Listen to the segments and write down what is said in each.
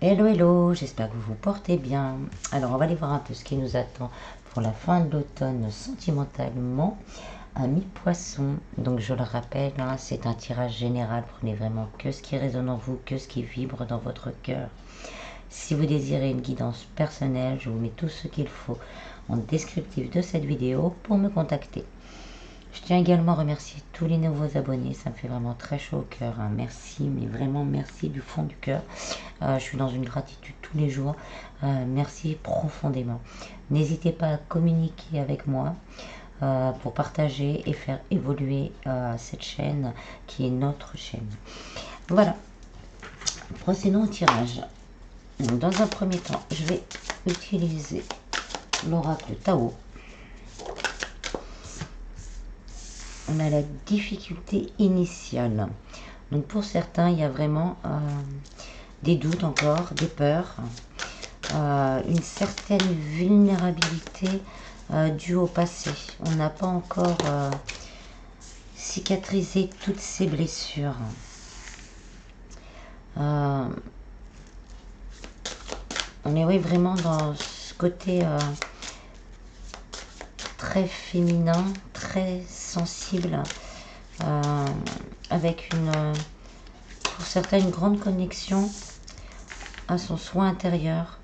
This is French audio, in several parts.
Hello, hello, j'espère que vous vous portez bien. Alors, on va aller voir un peu ce qui nous attend pour la fin de l'automne sentimentalement à mi-poisson. Donc, je le rappelle, hein, c'est un tirage général. Prenez vraiment que ce qui résonne en vous, que ce qui vibre dans votre cœur. Si vous désirez une guidance personnelle, je vous mets tout ce qu'il faut en descriptif de cette vidéo pour me contacter. Je tiens également à remercier tous les nouveaux abonnés, ça me fait vraiment très chaud au cœur, hein. Merci, mais vraiment merci du fond du cœur. Je suis dans une gratitude tous les jours, merci profondément. N'hésitez pas à communiquer avec moi pour partager et faire évoluer cette chaîne qui est notre chaîne. Voilà, procédons au tirage. Donc, dans un premier temps, je vais utiliser l'oracle Tao. On a la difficulté initiale. Donc pour certains, il y a vraiment des doutes encore, des peurs, une certaine vulnérabilité due au passé. On n'a pas encore cicatrisé toutes ces blessures. On est oui, vraiment dans ce côté très féminin, très sensible, avec pour certains une grande connexion à son soi intérieur,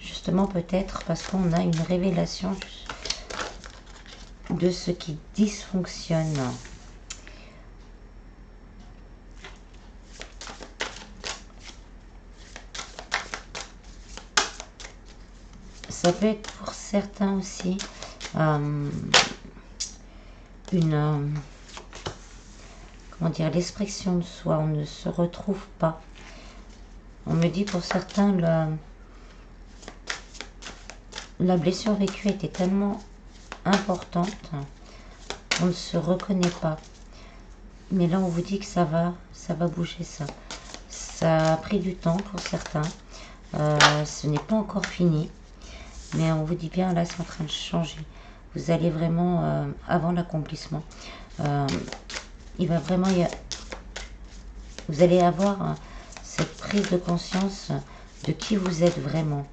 justement peut-être parce qu'on a une révélation de ce qui dysfonctionne. Ça peut être pour certains aussi comment dire, l'expression de soi, on ne se retrouve pas. On me dit pour certains, la blessure vécue était tellement importante, on ne se reconnaît pas. Mais là, on vous dit que ça va bouger ça. Ça a pris du temps pour certains. Ce n'est pas encore fini. Mais on vous dit bien, là, c'est en train de changer. Vous allez vraiment, avant l'accomplissement, il va vraiment vous allez avoir cette prise de conscience de qui vous êtes vraiment.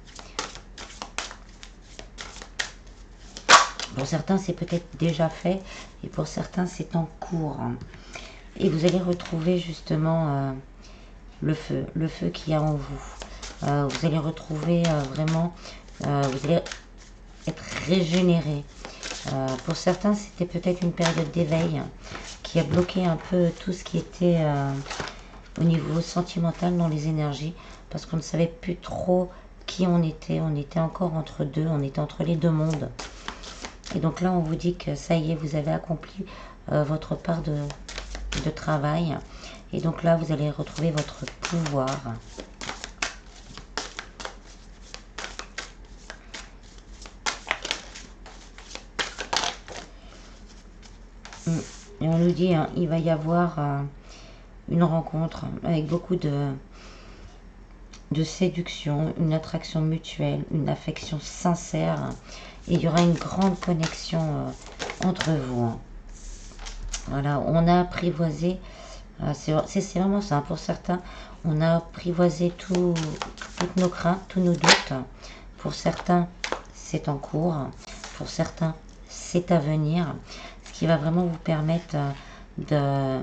Pour certains, c'est peut-être déjà fait, et pour certains, c'est en cours. Et vous allez retrouver justement le feu qu'il y a en vous. Vous allez retrouver vraiment, vous allez être régénéré. Pour certains, c'était peut-être une période d'éveil qui a bloqué un peu tout ce qui était au niveau sentimental dans les énergies, parce qu'on ne savait plus trop qui on était encore entre deux, on était entre les deux mondes. Et donc là, on vous dit que ça y est, vous avez accompli votre part de travail. Et donc là, vous allez retrouver votre pouvoir. Et on nous dit, hein, il va y avoir une rencontre avec beaucoup de séduction, une attraction mutuelle, une affection sincère. Et il y aura une grande connexion entre vous. Hein. Voilà, on a apprivoisé, c'est vraiment ça, pour certains, on a apprivoisé toutes nos craintes, tous nos doutes. Pour certains, c'est en cours. Pour certains, c'est à venir. Ce qui va vraiment vous permettre de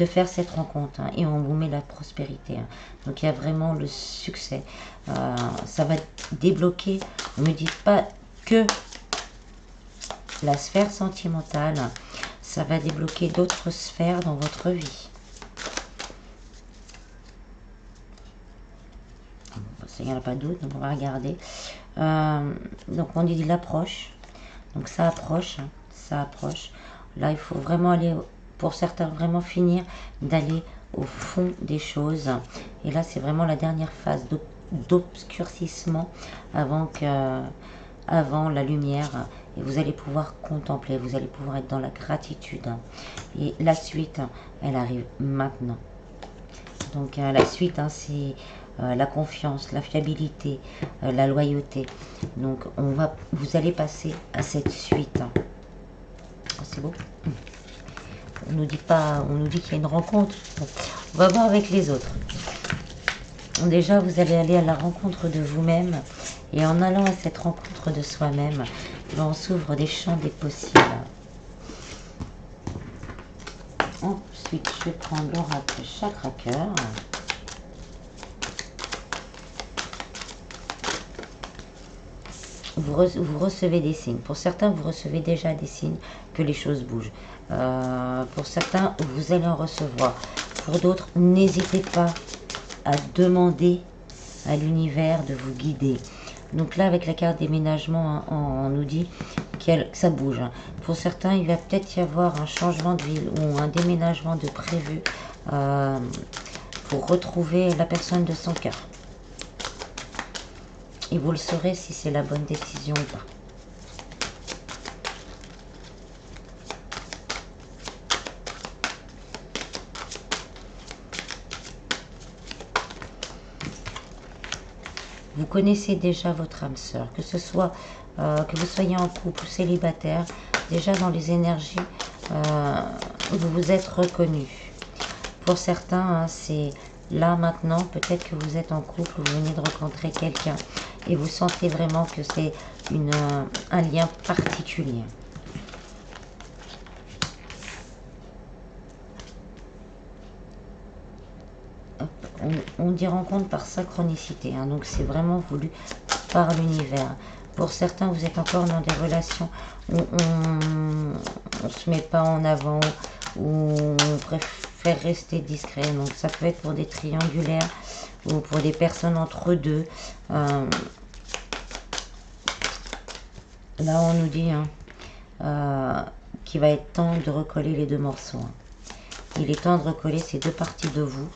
faire cette rencontre, hein, et on vous met la prospérité, hein. Donc il y a vraiment le succès, ça va débloquer, on ne me dit pas que la sphère sentimentale, ça va débloquer d'autres sphères dans votre vie. Il n'y en a pas d'autres, donc on va regarder. Donc on dit l'approche, donc ça approche, hein, ça approche. Là il faut vraiment aller, pour certains vraiment finir d'aller au fond des choses. Et là c'est vraiment la dernière phase d'obscurcissement avant la lumière. Et vous allez pouvoir contempler, vous allez pouvoir être dans la gratitude. Et la suite, elle arrive maintenant. Donc la suite, hein, c'est la confiance, la fiabilité, la loyauté. Donc vous allez passer à cette suite. Oh, c'est beau. On nous dit pas, on nous dit qu'il y a une rencontre. Bon, on va voir avec les autres. déjà, vous allez aller à la rencontre de vous-même. Et en allant à cette rencontre de soi-même, on s'ouvre des champs des possibles. Ensuite, je vais prendre l'oracle chakra cœur. Vous recevez des signes. Pour certains, vous recevez déjà des signes que les choses bougent. Pour certains, vous allez en recevoir. Pour d'autres, n'hésitez pas à demander à l'univers de vous guider. Donc là, avec la carte déménagement, on nous dit que ça bouge. Pour certains, il va peut-être y avoir un changement de ville ou un déménagement de prévu pour retrouver la personne de son cœur. Et vous le saurez si c'est la bonne décision ou pas. Vous connaissez déjà votre âme sœur, que ce soit que vous soyez en couple ou célibataire, déjà dans les énergies, vous vous êtes reconnu. Pour certains, hein, c'est là maintenant, peut-être que vous êtes en couple, vous venez de rencontrer quelqu'un et vous sentez vraiment que c'est un lien particulier. On dit rencontre par synchronicité, hein, donc c'est vraiment voulu par l'univers. Pour certains, vous êtes encore dans des relations où on ne se met pas en avant, où on préfère rester discret. Donc ça peut être pour des triangulaires ou pour des personnes entre deux. Là, on nous dit qu'il va être temps de recoller les deux morceaux. Hein. Il est temps de recoller ces deux parties de vous.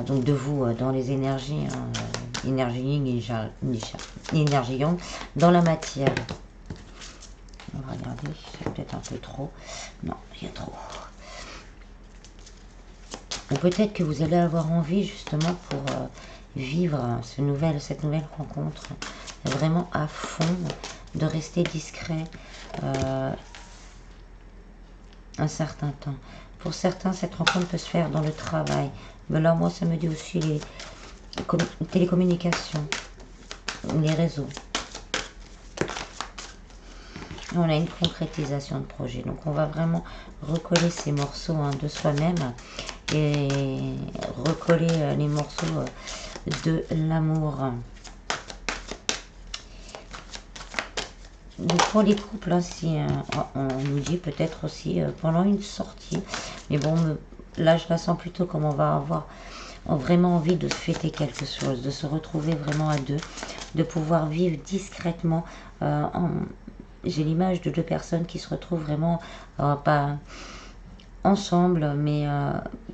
Donc de vous dans les énergies, énergie yin et énergie yang, dans la matière. On va regarder, c'est peut-être un peu trop. Non, il y a trop. Ou peut-être que vous allez avoir envie justement pour vivre cette nouvelle rencontre vraiment à fond, de rester discret un certain temps. Pour certains, cette rencontre peut se faire dans le travail. Mais là, moi, ça me dit aussi les télécommunications, les réseaux. On a une concrétisation de projet. Donc, on va vraiment recoller ces morceaux de soi-même et recoller les morceaux de l'amour. Donc pour les couples, hein, si, on nous dit peut-être aussi pendant une sortie. Mais bon, là, je la sens plutôt comme on va avoir vraiment envie de fêter quelque chose, de se retrouver vraiment à deux, de pouvoir vivre discrètement. J'ai l'image de deux personnes qui se retrouvent vraiment, pas ensemble, mais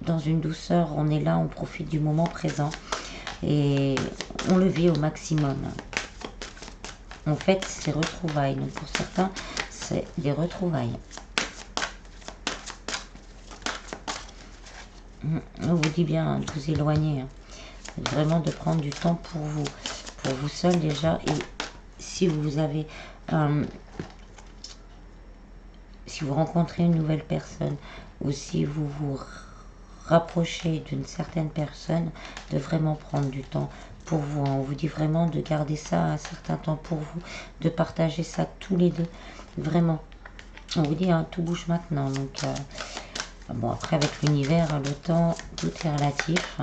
dans une douceur. On est là, on profite du moment présent et on le vit au maximum. En fait, c'est retrouvailles. Donc pour certains, c'est des retrouvailles. On vous dit bien de vous éloigner, hein. Vraiment de prendre du temps pour vous seul déjà. Et si vous avez, si vous rencontrez une nouvelle personne ou si vous vous rapprochez d'une certaine personne, de vraiment prendre du temps pour vous. On vous dit vraiment de garder ça un certain temps pour vous, de partager ça tous les deux. Vraiment. On vous dit, hein, tout bouge maintenant. Donc, bon, après, avec l'univers, le temps, tout est relatif.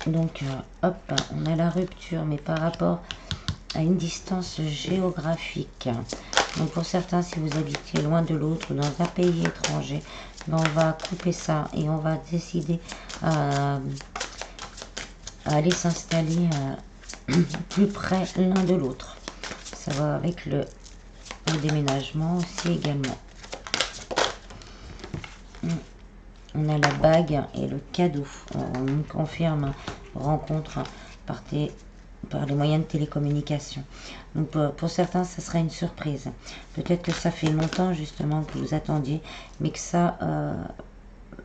Donc, hop, on a la rupture, mais par rapport à une distance géographique. Donc, pour certains, si vous habitez loin de l'autre, dans un pays étranger, ben, on va couper ça et on va décider à aller s'installer plus près l'un de l'autre. Ça va avec le déménagement aussi également. On a la bague et le cadeau. On confirme rencontre par les moyens de télécommunication. Donc pour certains, ça sera une surprise. Peut-être que ça fait longtemps justement que vous attendiez, mais que ça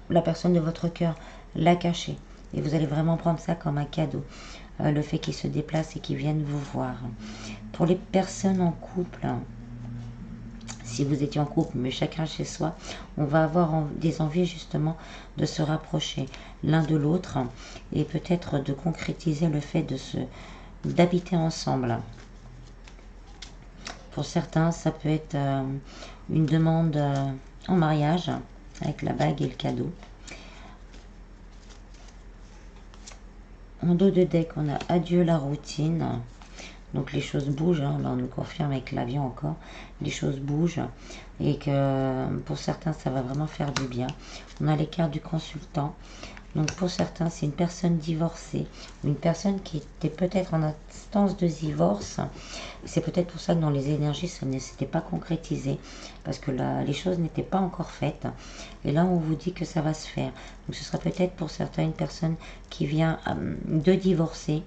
la personne de votre cœur l'a caché. Et vous allez vraiment prendre ça comme un cadeau. Le fait qu'il se déplace et qu'il vienne vous voir. Pour les personnes en couple, si vous étiez en couple, mais chacun chez soi, on va avoir des envies justement de se rapprocher l'un de l'autre et peut-être de concrétiser le fait d'habiter ensemble. Pour certains, ça peut être une demande en mariage avec la bague et le cadeau. En dos de deck, on a adieu la routine. Donc les choses bougent, hein. Là on nous confirme avec l'avion encore, les choses bougent et que pour certains ça va vraiment faire du bien. On a les cartes du consultant. Donc pour certains c'est une personne divorcée, une personne qui était peut-être en instance de divorce. C'est peut-être pour ça que dans les énergies ça ne s'était pas concrétisé parce que là, les choses n'étaient pas encore faites. Et là on vous dit que ça va se faire. Donc ce sera peut-être pour certains une personne qui vient de divorcer.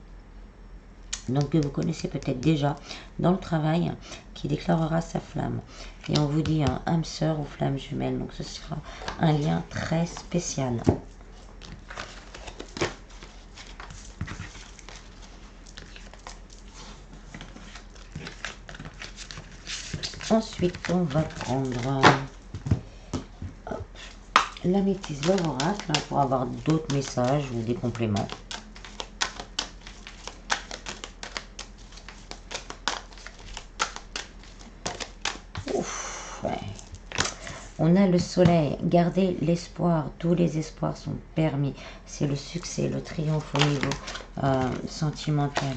Donc que vous connaissez peut-être déjà dans le travail, qui déclarera sa flamme. Et on vous dit un âme sœur ou flamme jumelle. Donc ce sera un lien très spécial. Ensuite, on va prendre l'améthyste de l'oracle pour avoir d'autres messages ou des compléments. On a le soleil, gardez l'espoir, tous les espoirs sont permis. C'est le succès, le triomphe au niveau sentimental.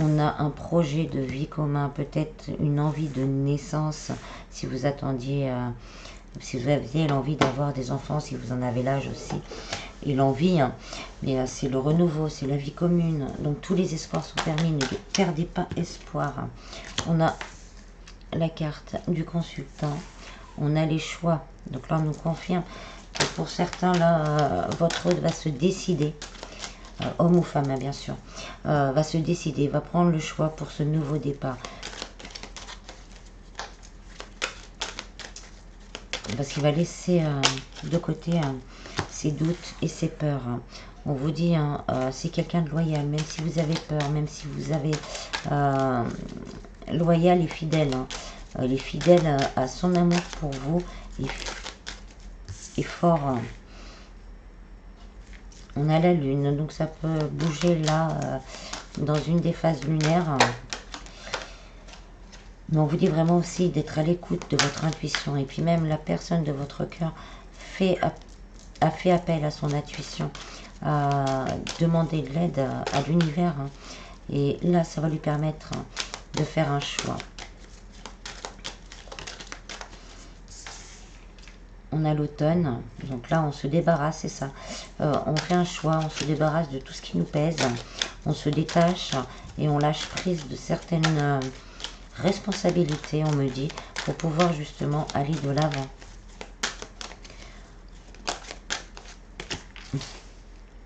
On a un projet de vie commun, peut-être une envie de naissance, si vous attendiez, si vous aviez l'envie d'avoir des enfants, si vous en avez l'âge aussi, et l'envie, hein. Mais c'est le renouveau, c'est la vie commune. Donc tous les espoirs sont permis, ne perdez pas espoir. On a la carte du consultant. On a les choix. Donc là, on nous confirme que pour certains, là, votre hôte va se décider, homme ou femme, hein, bien sûr, va se décider, va prendre le choix pour ce nouveau départ. Parce qu'il va laisser de côté ses doutes et ses peurs. Hein. On vous dit, hein, c'est quelqu'un de loyal, même si vous avez peur, même si vous avez loyal et fidèle. Hein. Il est fidèle à son amour pour vous et fort. On a la lune, donc ça peut bouger là dans une des phases lunaires. Mais on vous dit vraiment aussi d'être à l'écoute de votre intuition. Et puis même la personne de votre cœur a fait appel à son intuition, a demandé de l'aide à l'univers. Hein. Et là, ça va lui permettre de faire un choix. On a l'automne, donc là on se débarrasse, c'est ça. On fait un choix, on se débarrasse de tout ce qui nous pèse, on se détache et on lâche prise de certaines responsabilités, on me dit, pour pouvoir justement aller de l'avant.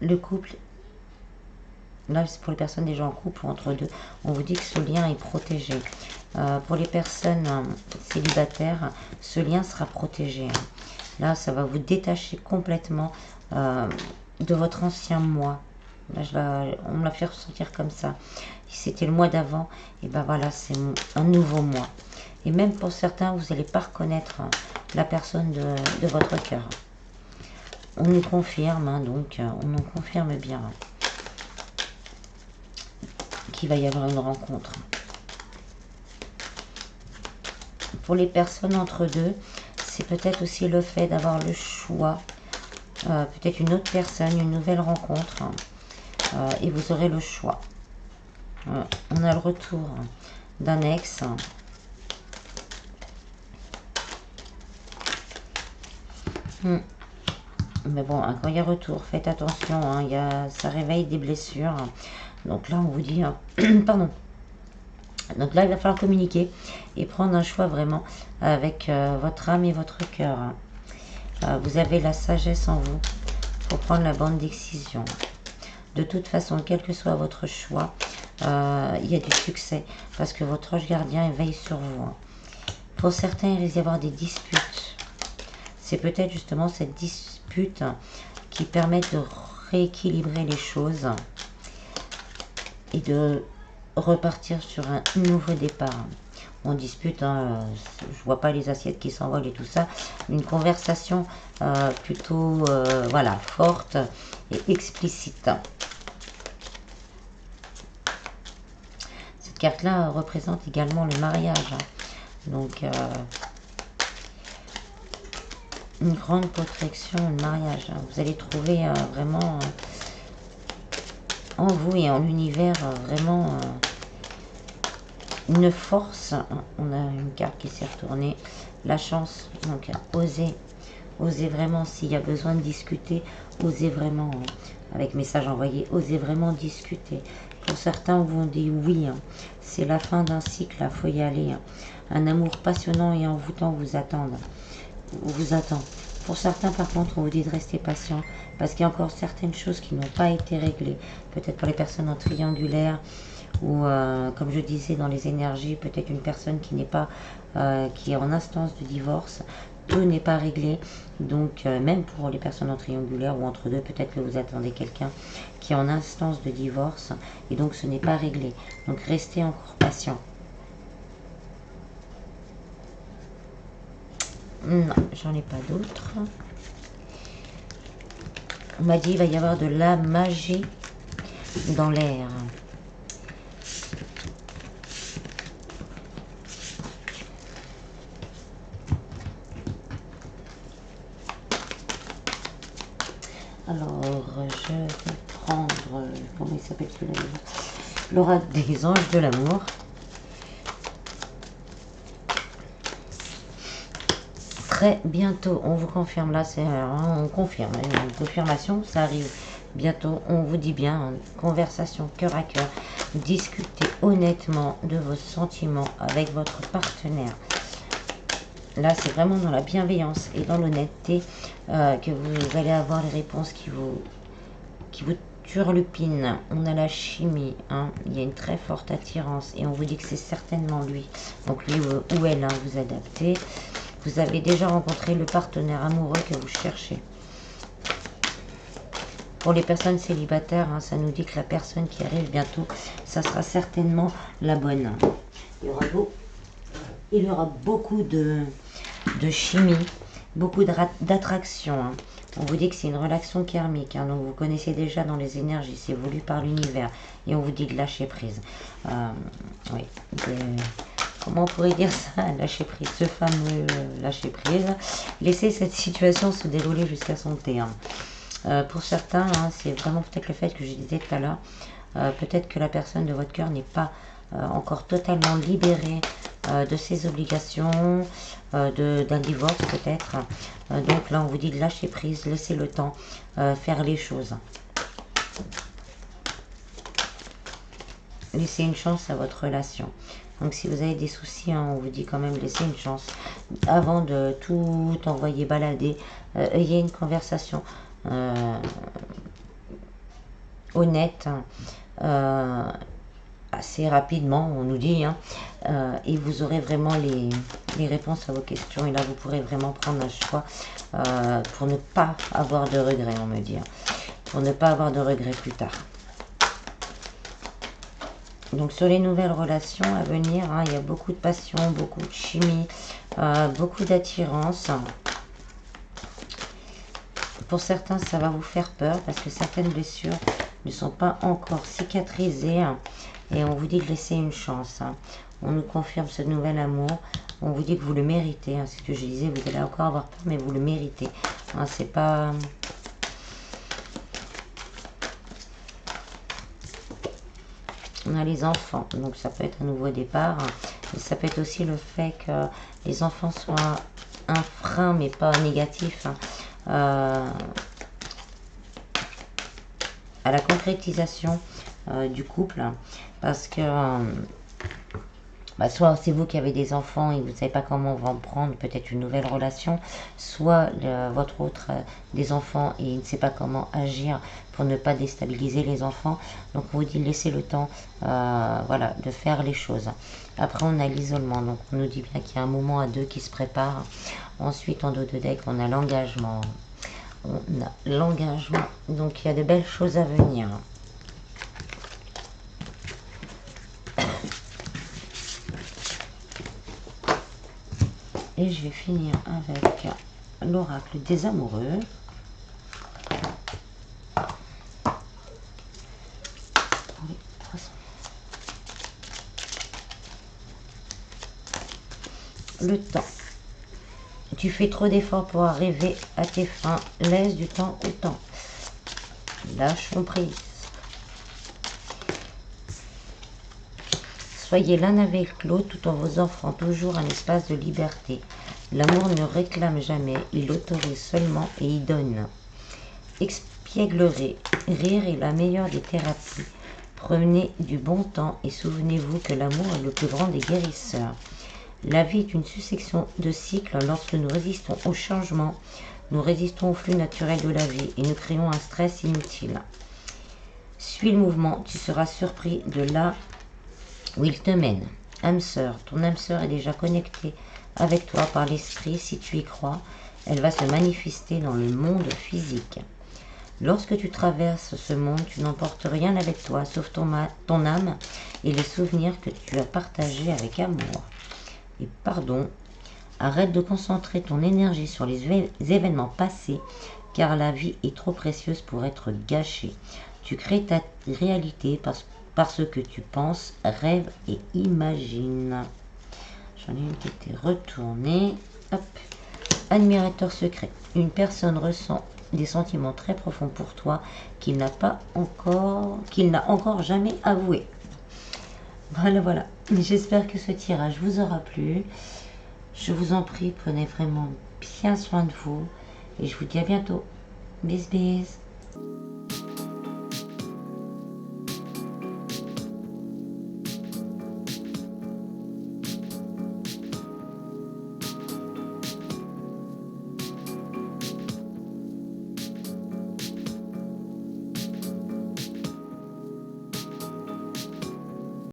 Le couple, là c'est pour les personnes déjà en couple ou entre deux, on vous dit que ce lien est protégé. Pour les personnes célibataires, ce lien sera protégé. Là, ça va vous détacher complètement de votre ancien moi. Là, on me l'a fait ressentir comme ça. Si c'était le mois d'avant, et ben voilà, c'est un nouveau moi. Et même pour certains, vous n'allez pas reconnaître la personne de votre cœur. On nous confirme, hein, donc on nous confirme bien qu'il va y avoir une rencontre. Pour les personnes entre deux, c'est peut-être aussi le fait d'avoir le choix, peut-être une autre personne, une nouvelle rencontre, et vous aurez le choix. On a le retour d'un ex. Mais bon, quand il y a retour, faites attention, hein, ça réveille des blessures. Donc là, on vous dit, pardon. Donc là, il va falloir communiquer et prendre un choix vraiment avec votre âme et votre cœur. Vous avez la sagesse en vous pour prendre la bonne décision. De toute façon, quel que soit votre choix, il y a du succès parce que votre ange gardien veille sur vous. Pour certains, il risque d'y avoir des disputes. C'est peut-être justement cette dispute disputes qui permettent de rééquilibrer les choses et de repartir sur un nouveau départ. On dispute, hein, je vois pas les assiettes qui s'envolent et tout ça, une conversation plutôt voilà, forte et explicite. Cette carte-là représente également le mariage. Donc, une grande protection, un mariage. Vous allez trouver vraiment en vous et en l'univers vraiment une force. On a une carte qui s'est retournée. La chance. Donc, osez vraiment s'il y a besoin de discuter. Osez vraiment, avec message envoyé, osez vraiment discuter. Pour certains, vous dit oui. C'est la fin d'un cycle, il faut y aller. Un amour passionnant et envoûtant vous attend. Pour certains, par contre, on vous dit de rester patient parce qu'il y a encore certaines choses qui n'ont pas été réglées. Peut-être pour les personnes en triangulaire ou, comme je disais, dans les énergies, peut-être une personne qui n'est pas, qui est en instance de divorce. Tout n'est pas réglé. Donc, même pour les personnes en triangulaire ou entre deux, peut-être que vous attendez quelqu'un qui est en instance de divorce et donc ce n'est pas réglé. Donc, restez encore patient. Non, j'en ai pas d'autres. On m'a dit qu'il va y avoir de la magie dans l'air. Alors, je vais prendre, comment il s'appelle celui-là? L'oracle des anges de l'amour. Très bientôt, on vous confirme, là c'est on confirme, une confirmation, ça arrive bientôt, on vous dit bien, conversation cœur à cœur, discutez honnêtement de vos sentiments avec votre partenaire. Là c'est vraiment dans la bienveillance et dans l'honnêteté que vous allez avoir les réponses qui vous turlupinent. On a la chimie, hein. Il y a une très forte attirance et on vous dit que c'est certainement lui, donc lui ou elle, hein, vous adaptez. Vous avez déjà rencontré le partenaire amoureux que vous cherchez. Pour les personnes célibataires, hein, ça nous dit que la personne qui arrive bientôt, ça sera certainement la bonne. Il y aura beaucoup de chimie, beaucoup d'attraction. Hein. On vous dit que c'est une relation karmique, hein, donc vous connaissez déjà dans les énergies, c'est voulu par l'univers. Et on vous dit de lâcher prise. Oui, comment on pourrait dire ça, lâcher prise, ce fameux lâcher prise. Laissez cette situation se dérouler jusqu'à son terme. Pour certains, hein, c'est vraiment peut-être le fait que je disais tout à l'heure, peut-être que la personne de votre cœur n'est pas encore totalement libérée de ses obligations, d'un divorce peut-être. Donc là, on vous dit de lâcher prise, laissez le temps faire les choses. Laissez une chance à votre relation. Donc si vous avez des soucis, hein, on vous dit quand même laissez une chance. Avant de tout envoyer balader, ayez une conversation honnête, assez rapidement, on nous dit, hein, et vous aurez vraiment les réponses à vos questions. Et là, vous pourrez vraiment prendre un choix pour ne pas avoir de regrets, on me dit. Pour ne pas avoir de regrets plus tard. Donc sur les nouvelles relations à venir, hein, il y a beaucoup de passion, beaucoup de chimie, beaucoup d'attirance. Pour certains, ça va vous faire peur parce que certaines blessures ne sont pas encore cicatrisées. Hein, et on vous dit de laisser une chance. Hein. On nous confirme ce nouvel amour. On vous dit que vous le méritez. Hein, c'est ce que je disais, vous allez encore avoir peur, mais vous le méritez. Hein, c'est pas... On a les enfants, donc ça peut être un nouveau départ. Mais ça peut être aussi le fait que les enfants soient un frein, mais pas négatif, hein, à la concrétisation du couple. Parce que soit c'est vous qui avez des enfants et vous ne savez pas comment vous en prendre, peut-être une nouvelle relation, soit votre autre des enfants et il ne sait pas comment agir pour ne pas déstabiliser les enfants. Donc on vous dit laissez le temps voilà, de faire les choses. Après on a l'isolement, donc on nous dit bien qu'il y a un moment à deux qui se prépare. Ensuite en dos de deck on a l'engagement. on a l'engagement. Donc il y a de belles choses à venir. Et je vais finir avec l'oracle des amoureux. Le temps. Tu fais trop d'efforts pour arriver à tes fins. Laisse du temps au temps. Lâchons prise. Soyez l'un avec l'autre tout en vous offrant toujours un espace de liberté. L'amour ne réclame jamais, il autorise seulement et il donne. Expièglerie. Rire est la meilleure des thérapies. Prenez du bon temps et souvenez-vous que l'amour est le plus grand des guérisseurs. La vie est une succession de cycles. Lorsque nous résistons au changement, nous résistons au flux naturel de la vie et nous créons un stress inutile. Suis le mouvement, tu seras surpris de là où il te mène. Âme sœur, ton âme sœur est déjà connectée avec toi par l'esprit. Si tu y crois, elle va se manifester dans le monde physique. Lorsque tu traverses ce monde, tu n'emportes rien avec toi, sauf ton âme et les souvenirs que tu as partagés avec amour et pardon. Arrête de concentrer ton énergie sur les événements passés, car la vie est trop précieuse pour être gâchée. Tu crées ta réalité parce que tu penses, rêves et imagines. J'en ai une qui était retournée. Hop. Admirateur secret. Une personne ressent des sentiments très profonds pour toi qu'il n'a encore jamais avoué. Voilà. J'espère que ce tirage vous aura plu. Je vous en prie, prenez vraiment bien soin de vous. Et je vous dis à bientôt. Bis bis.